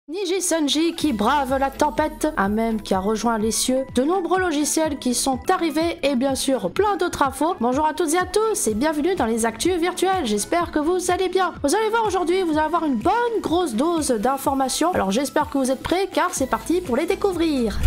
Niji Sanji qui brave la tempête, un mème qui a rejoint les cieux, de nombreux logiciels qui sont arrivés et bien sûr plein d'autres infos. Bonjour à toutes et à tous et bienvenue dans les actus virtuelles, j'espère que vous allez bien. Vous allez voir aujourd'hui, vous allez avoir une bonne grosse dose d'informations, alors j'espère que vous êtes prêts car c'est parti pour les découvrir.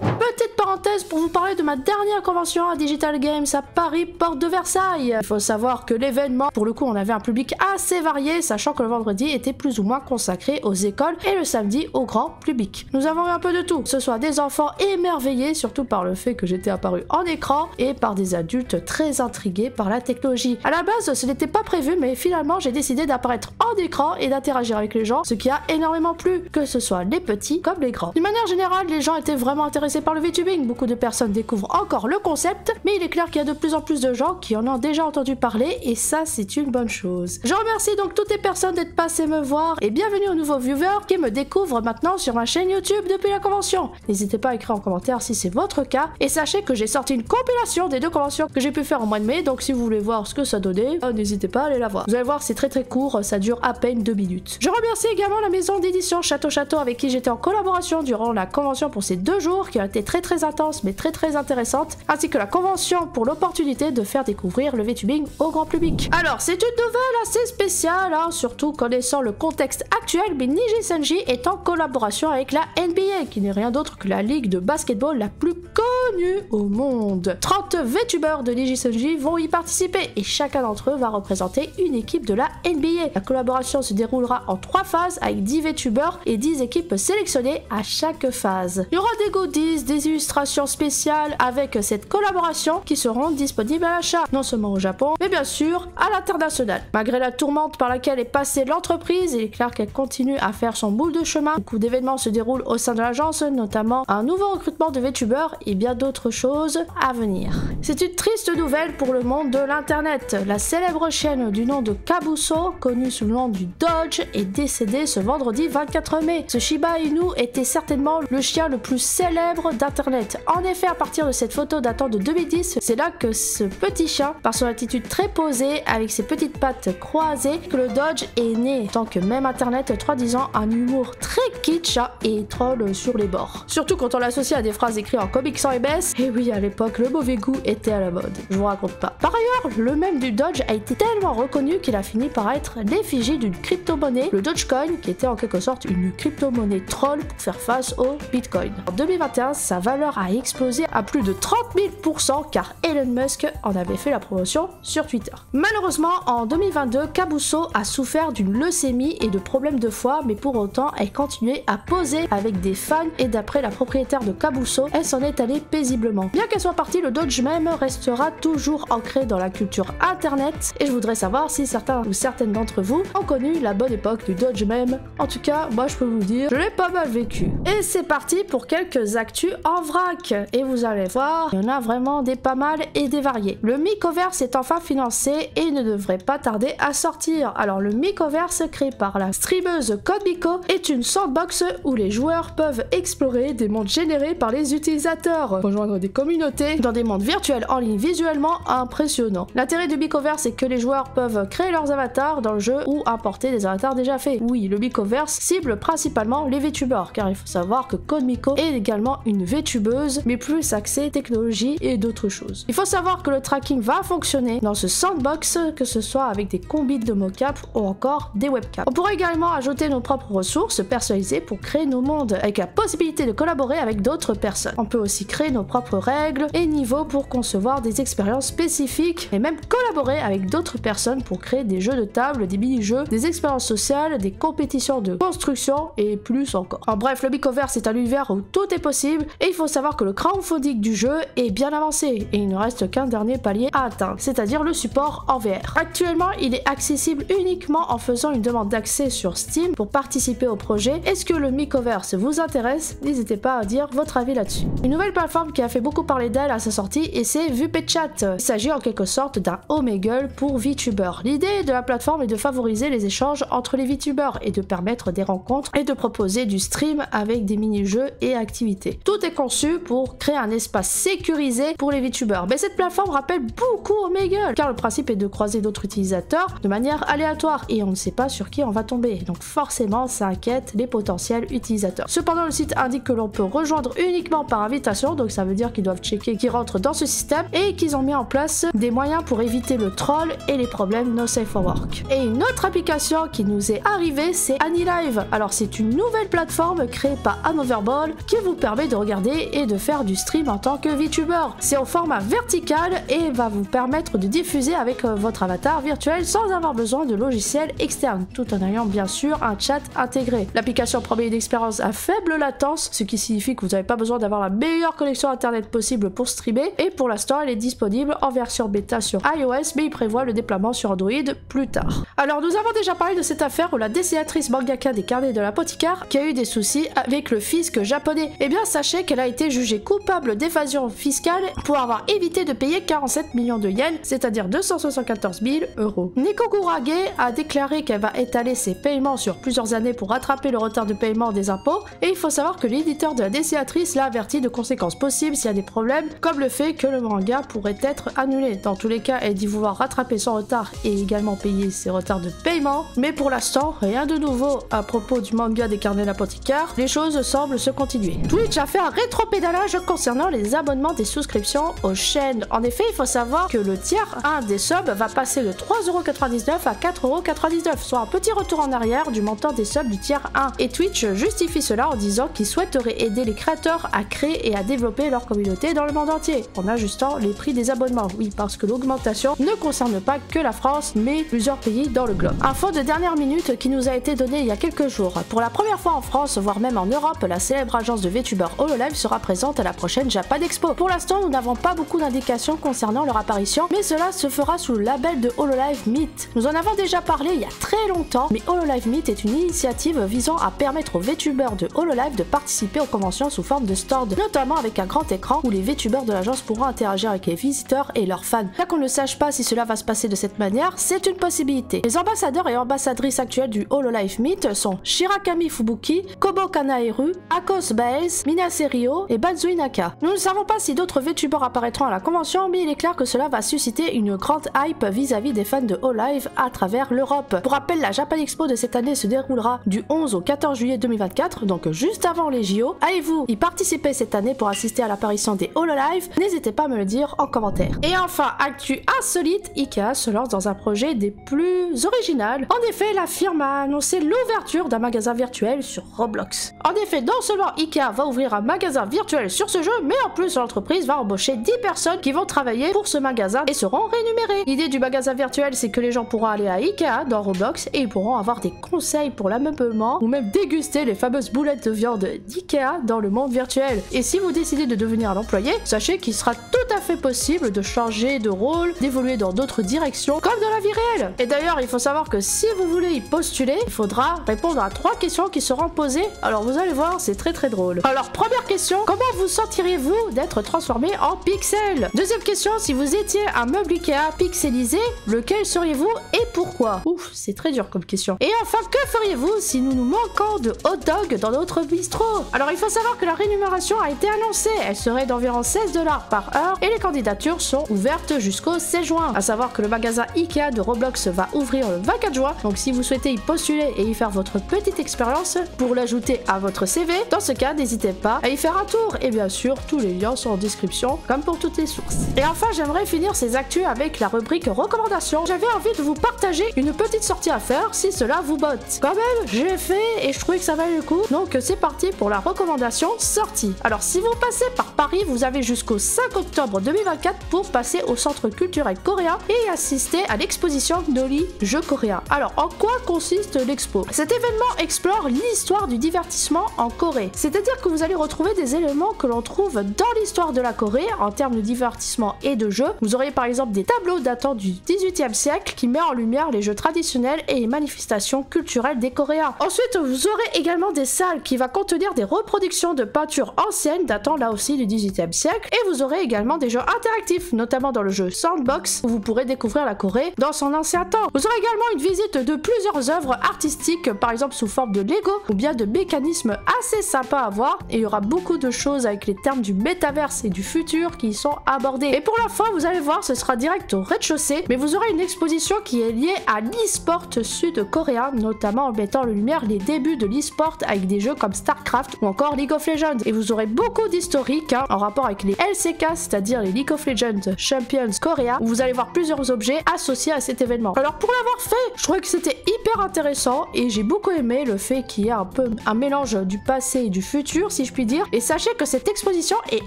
Petite parenthèse pour vous parler de ma dernière convention à Digital Games à Paris, porte de Versailles. Il faut savoir que l'événement, pour le coup on avait un public assez varié, sachant que le vendredi était plus ou moins consacré aux écoles et le samedi au grand public. Nous avons eu un peu de tout, que ce soit des enfants émerveillés, surtout par le fait que j'étais apparu en écran, et par des adultes très intrigués par la technologie. À la base ce n'était pas prévu, mais finalement j'ai décidé d'apparaître en écran et d'interagir avec les gens, ce qui a énormément plu, que ce soit les petits comme les grands. D'une manière générale, les gens étaient vraiment intéressés par le VTubing, beaucoup de personnes découvrent encore le concept, mais il est clair qu'il y a de plus en plus de gens qui en ont déjà entendu parler et ça c'est une bonne chose. Je remercie donc toutes les personnes d'être passées me voir et bienvenue aux nouveaux viewers qui me découvrent maintenant sur ma chaîne YouTube depuis la convention. N'hésitez pas à écrire en commentaire si c'est votre cas et sachez que j'ai sorti une compilation des deux conventions que j'ai pu faire au mois de mai, donc si vous voulez voir ce que ça donnait, n'hésitez pas à aller la voir. Vous allez voir, c'est très court, ça dure à peine 2 minutes. Je remercie également la maison d'édition Château avec qui j'étais en collaboration durant la convention pour ces 2 jours qui ont été très intense mais très intéressante, ainsi que la convention pour l'opportunité de faire découvrir le VTubing au grand public. Alors c'est une nouvelle assez spéciale, surtout connaissant le contexte actuel, mais Niji Sanji est en collaboration avec la NBA, qui n'est rien d'autre que la ligue de basketball la plus connue au monde. 30 VTubers de Niji Sanji vont y participer et chacun d'entre eux va représenter une équipe de la NBA. La collaboration se déroulera en 3 phases avec 10 VTubers et 10 équipes sélectionnées à chaque phase. Il y aura des goodies, des illustrations spéciales avec cette collaboration qui seront disponibles à l'achat, non seulement au Japon, mais bien sûr à l'international. Malgré la tourmente par laquelle est passée l'entreprise, il est clair qu'elle continue à faire son bout de chemin. Beaucoup d'événements se déroulent au sein de l'agence, notamment un nouveau recrutement de VTubers et bien d'autres choses à venir. C'est une triste nouvelle pour le monde de l'internet. La célèbre chaîne du nom de Kabuso, connue sous le nom du Dodge, est décédée ce vendredi 24 mai. Ce Shiba Inu était certainement le chien le plus célèbre d'internet. En effet, à partir de cette photo datant de 2010, c'est là que ce petit chien, par son attitude très posée, avec ses petites pattes croisées, que le Dodge est né. Tant que même internet disant un humour très kitsch et troll sur les bords. Surtout quand on l'associe à des phrases écrites en comics sans MS, et oui, à l'époque, le mauvais goût était à la mode. Je vous raconte pas. Par ailleurs, le mème du Dodge a été tellement reconnu qu'il a fini par être l'effigie d'une crypto-monnaie, le Dogecoin, qui était en quelque sorte une crypto-monnaie troll pour faire face au Bitcoin. En 2021, sa valeur a explosé à plus de 30 000% car Elon Musk en avait fait la promotion sur Twitter. Malheureusement, en 2022, Kabuso a souffert d'une leucémie et de problèmes de foie, mais pour autant, elle continuait à poser avec des fans et d'après la propriétaire de Kabuso, elle s'en est allée paisiblement. Bien qu'elle soit partie, le Dodge meme restera toujours ancré dans la culture internet et je voudrais savoir si certains ou certaines d'entre vous ont connu la bonne époque du Dodge meme. En tout cas, moi je peux vous dire, je l'ai pas mal vécu. Et c'est parti pour quelques actus en vrac. Et vous allez voir, il y en a vraiment des pas mal et des variés. Le Miicoverse est enfin financé et ne devrait pas tarder à sortir. Alors le Miicoverse, créé par la streameuse CodeMiko, est une sandbox où les joueurs peuvent explorer des mondes générés par les utilisateurs, rejoindre des communautés dans des mondes virtuels en ligne visuellement impressionnants. L'intérêt du Miicoverse est que les joueurs peuvent créer leurs avatars dans le jeu ou importer des avatars déjà faits. Oui, le Miicoverse cible principalement les VTubers, car il faut savoir que CodeMiko est également une VTubeuse, mais plus axée technologie et d'autres choses. Il faut savoir que le tracking va fonctionner dans ce sandbox, que ce soit avec des combines de mocap ou encore des webcams. On pourrait également ajouter nos propres ressources personnalisées pour créer nos mondes, avec la possibilité de collaborer avec d'autres personnes. On peut aussi créer nos propres règles et niveaux pour concevoir des expériences spécifiques et même collaborer avec d'autres personnes pour créer des jeux de table, des mini-jeux, des expériences sociales, des compétitions de construction et plus encore. En bref, le Miicoverse est un univers où tout est possible et il faut savoir que le crowdfunding du jeu est bien avancé et il ne reste qu'un dernier palier à atteindre, c'est-à-dire le support en VR. Actuellement, il est accessible uniquement en faisant une demande d'accès sur Steam pour participer au projet et Est-ce que le Miicoverse vous intéresse? N'hésitez pas à dire votre avis là-dessus. Une nouvelle plateforme qui a fait beaucoup parler d'elle à sa sortie et c'est VPChat. Il s'agit en quelque sorte d'un Omegle pour VTubers. L'idée de la plateforme est de favoriser les échanges entre les VTubers et de permettre des rencontres et de proposer du stream avec des mini-jeux et activités. Tout est conçu pour créer un espace sécurisé pour les VTubers. Mais cette plateforme rappelle beaucoup Omegle car le principe est de croiser d'autres utilisateurs de manière aléatoire et on ne sait pas sur qui on va tomber. Donc forcément ça inquiète les potentiels utilisateurs. Cependant le site indique que l'on peut rejoindre uniquement par invitation, donc ça veut dire qu'ils doivent checker qui rentre dans ce système et qu'ils ont mis en place des moyens pour éviter le troll et les problèmes no safe for work. Et une autre application qui nous est arrivée, c'est AniLive. Alors c'est une nouvelle plateforme créée par Anoverball qui vous permet de regarder et de faire du stream en tant que VTuber. C'est au format vertical et va vous permettre de diffuser avec votre avatar virtuel sans avoir besoin de logiciels externes, tout en ayant bien sûr un chat intégré. L'application promet une expérience à faible latence, ce qui signifie que vous n'avez pas besoin d'avoir la meilleure connexion internet possible pour streamer, et pour l'instant elle est disponible en version bêta sur iOS, mais il prévoit le déploiement sur Android plus tard. Alors nous avons déjà parlé de cette affaire où la dessinatrice mangaka des carnets de l'apothicaire qui a eu des soucis avec le fisc japonais. Eh bien sachez qu'elle a été jugée coupable d'évasion fiscale pour avoir évité de payer 47 millions de yens, c'est-à-dire 274 000 euros. Nico Kurage a déclaré qu'elle va étaler ses paiements sur plusieurs années pour rattraper le retard de paiement des impôts, et il faut savoir que l'éditeur de la dessinatrice l'a averti de conséquences possibles s'il y a des problèmes, comme le fait que le manga pourrait être annulé. Dans tous les cas, elle dit vouloir rattraper son retard et également payer ses retards de paiement, mais pour l'instant, rien de nouveau à propos du manga des carnets d'apothicaire, les choses semblent se continuer. Twitch a fait un rétropédalage concernant les abonnements des souscriptions aux chaînes. En effet, il faut savoir que le tiers 1 des subs va passer de 3,99€ à 4,99€, soit un petit retour en arrière du montant des subs du tiers 1. Et Twitch justifie cela en disant qu'ils souhaiteraient aider les créateurs à créer et à développer leur communauté dans le monde entier, en ajustant les prix des abonnements. Oui, parce que l'augmentation ne concerne pas que la France, mais plusieurs pays dans le globe. Info de dernière minute qui nous a été donnée il y a quelques jours. Pour la première fois en France, voire même en Europe, la célèbre agence de VTubers HoloLive sera présente à la prochaine Japan Expo. Pour l'instant, nous n'avons pas beaucoup d'indications concernant leur apparition, mais cela se fera sous le label de HoloLive Meet. Nous en avons déjà parlé il y a très longtemps, mais HoloLive Meet est une initiative visant à permettre aux VTubers de HoloLive de participer aux conventions sous forme de stand, notamment avec un grand écran où les VTubers de l'agence pourront interagir avec les visiteurs et leurs fans. Bien qu'on ne sache pas si cela va se passer de cette manière, c'est une possibilité. Les ambassadeurs et ambassadrices actuels du HoloLive Meet sont Shirakami Fubuki, Kobo Kanaeru, Akos Baez, Minase Ryo et Bazui Naka. Nous ne savons pas si d'autres VTubers apparaîtront à la convention, mais il est clair que cela va susciter une grande hype vis-à-vis des fans de HoloLive à travers l'Europe. Pour rappel, la Japan Expo de cette année se déroulera du 11 au 14 juillet 2024, donc juste avant les JO. Allez-vous y participer cette année pour assister à l'apparition des HoloLive? N'hésitez pas à me le dire en commentaire. Et enfin, actu insolite, Ikea se lance dans un projet des plus original. En effet, la firme a annoncé l'ouverture d'un magasin virtuel sur Roblox. En effet, non seulement Ikea va ouvrir un magasin virtuel sur ce jeu, mais en plus l'entreprise va embaucher 10 personnes qui vont travailler pour ce magasin et seront rémunérées. L'idée du magasin virtuel, c'est que les gens pourront aller à Ikea dans Roblox et ils pourront avoir des conseils pour l'ameublement ou même déguster les fameuses boulettes de viande d'Ikea dans le monde virtuel. Et si vous décidez de devenir l'employé, sachez qu'il sera tout à fait possible de changer de rôle, d'évoluer dans d'autres directions, comme dans la vie réelle. Et d'ailleurs, il faut savoir que si vous voulez y postuler, il faudra répondre à 3 questions qui seront posées. Alors vous allez voir, c'est très drôle. Alors première question, comment vous sentiriez-vous d'être transformé en pixel? Deuxième question, si vous étiez un meuble Ikea pixelisé, lequel seriez-vous et pourquoi? Ouf, c'est très dur comme question. Et enfin, que feriez-vous si nous manquons de hot dog dans notre bistrot? Alors il faut savoir que la rémunération a été annoncée, elle serait d'environ 16$ par heure et les candidatures sont ouvertes jusqu'au 16 juin. À savoir que le magasin Ikea de Roblox va ouvrir le 24 juin, donc si vous souhaitez y postuler et y faire votre petite expérience pour l'ajouter à votre CV, dans ce cas n'hésitez pas à y faire un tour et bien sûr tous les liens sont en description comme pour toutes les sources. Et enfin j'aimerais finir ces actus avec la rubrique recommandations. J'avais envie de vous partager une petite sortie à faire si cela vous botte. Quand même j'ai fait et je trouvais que ça valait le coup, donc c'est parti pour la recommandation sortie. Alors si vous passez par Paris, vous avez jusqu'au 5 octobre octobre 2024 pour passer au centre culturel coréen et assister à l'exposition Noli Jeux coréens. Alors, en quoi consiste l'expo? Cet événement explore l'histoire du divertissement en Corée. C'est-à-dire que vous allez retrouver des éléments que l'on trouve dans l'histoire de la Corée en termes de divertissement et de jeux. Vous aurez par exemple des tableaux datant du 18e siècle qui met en lumière les jeux traditionnels et les manifestations culturelles des Coréens. Ensuite, vous aurez également des salles qui va contenir des reproductions de peintures anciennes datant là aussi du 18e siècle, et vous aurez également des jeux interactifs, notamment dans le jeu Sandbox où vous pourrez découvrir la Corée dans son ancien temps. Vous aurez également une visite de plusieurs œuvres artistiques, par exemple sous forme de Lego ou bien de mécanismes assez sympas à voir, et il y aura beaucoup de choses avec les termes du métaverse et du futur qui y sont abordés. Et pour la fin, vous allez voir, ce sera direct au rez-de-chaussée, mais vous aurez une exposition qui est liée à l'e-sport sud-coréen, notamment en mettant en lumière les débuts de l'e-sport avec des jeux comme StarCraft ou encore League of Legends. Et vous aurez beaucoup d'historique en rapport avec les LCK, c'est-à-dire les League of Legends Champions coréens, où vous allez voir plusieurs objets associés à cet événement. Alors pour l'avoir fait, je trouvais que c'était hyper intéressant et j'ai beaucoup aimé le fait qu'il y ait un peu un mélange du passé et du futur, si je puis dire. Et sachez que cette exposition est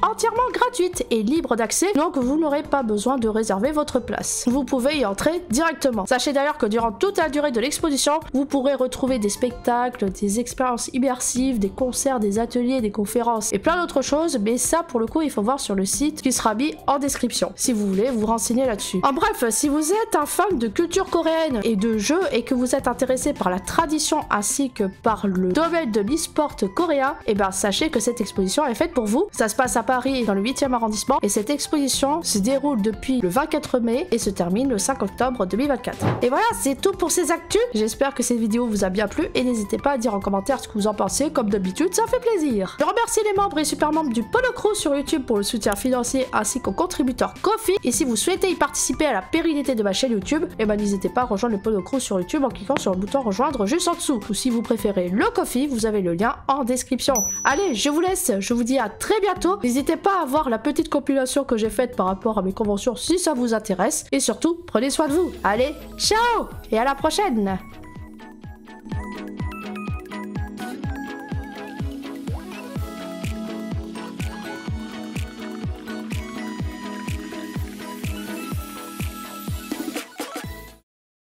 entièrement gratuite et libre d'accès, donc vous n'aurez pas besoin de réserver votre place. Vous pouvez y entrer directement. Sachez d'ailleurs que durant toute la durée de l'exposition, vous pourrez retrouver des spectacles, des expériences immersives, des concerts, des ateliers, des conférences et plein d'autres choses, mais ça pour le coup il faut voir sur le site qui sera mis en description si vous voulez vous renseigner là-dessus. En bref, si vous êtes un fan de culture coréenne et de jeux et que vous êtes intéressé par la tradition ainsi que par le domaine de l'e-sport coréen, et ben sachez que cette exposition est faite pour vous. Ça se passe à Paris dans le 8e arrondissement et cette exposition se déroule depuis le 24 mai et se termine le 5 octobre 2024. Et voilà, c'est tout pour ces actus. J'espère que cette vidéo vous a bien plu et n'hésitez pas à dire en commentaire ce que vous en pensez, comme d'habitude, ça fait plaisir. Je remercie les membres et super membres du Podocrew sur YouTube pour le soutien financier ainsi qu'aux contributeurs Ko-fi. Et si vous souhaitez y participer à la pérennité de ma chaîne YouTube, et ben n'hésitez pas à rejoindre le Podocrew sur YouTube en cliquant sur le bouton rejoindre juste en dessous. Ou si vous préférez le Ko-fi, vous avez le lien en description. Allez, je vous laisse, je vous dis à très bientôt. N'hésitez pas à voir la petite compilation que j'ai faite par rapport à mes conventions si ça vous intéresse. Et surtout, prenez soin de vous. Allez, ciao et à la prochaine.